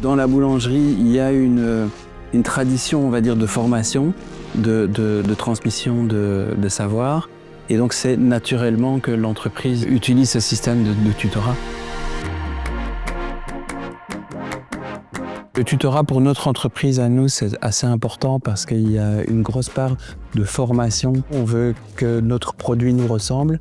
Dans la boulangerie, il y a une tradition, on va dire, de formation, de transmission de savoir. Et donc, c'est naturellement que l'entreprise utilise ce système de tutorat. Le tutorat pour notre entreprise à nous, c'est assez important parce qu'il y a une grosse part de formation. On veut que notre produit nous ressemble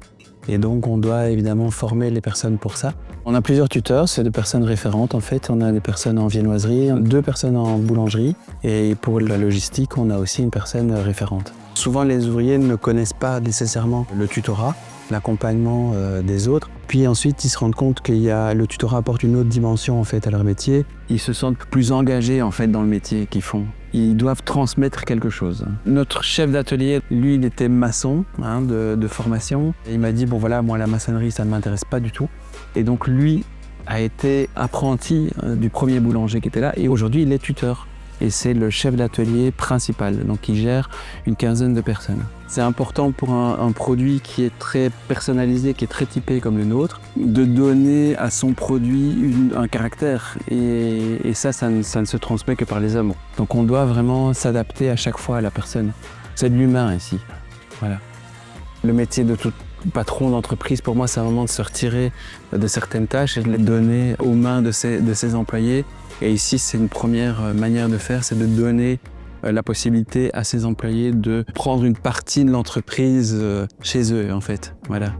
et donc on doit évidemment former les personnes pour ça. On a plusieurs tuteurs, c'est des personnes référentes en fait. On a des personnes en viennoiserie, 2 personnes en boulangerie et pour la logistique, on a aussi une personne référente. Souvent, les ouvriers ne connaissent pas nécessairement le tutorat, l'accompagnement des autres. Puis ensuite, ils se rendent compte que le tutorat apporte une autre dimension en fait à leur métier. Ils se sentent plus engagés en fait dans le métier qu'ils font. Ils doivent transmettre quelque chose. Notre chef d'atelier, lui, il était maçon de formation. Et il m'a dit bon voilà, moi la maçonnerie ça ne m'intéresse pas du tout. Et donc lui a été apprenti du premier boulanger qui était là et aujourd'hui il est tuteur. Et c'est le chef d'atelier principal, donc il gère une quinzaine de personnes. C'est important pour un produit qui est très personnalisé, qui est très typé comme le nôtre, de donner à son produit un caractère. Et ça ne se transmet que par les hommes. Donc on doit vraiment s'adapter à chaque fois à la personne. C'est de l'humain ici. Voilà. Le métier de tout patron d'entreprise, pour moi, c'est vraiment de se retirer de certaines tâches et de les donner aux mains de ses employés. Et ici, c'est une première manière de faire, c'est de donner la possibilité à ses employés de prendre une partie de l'entreprise chez eux, en fait. Voilà.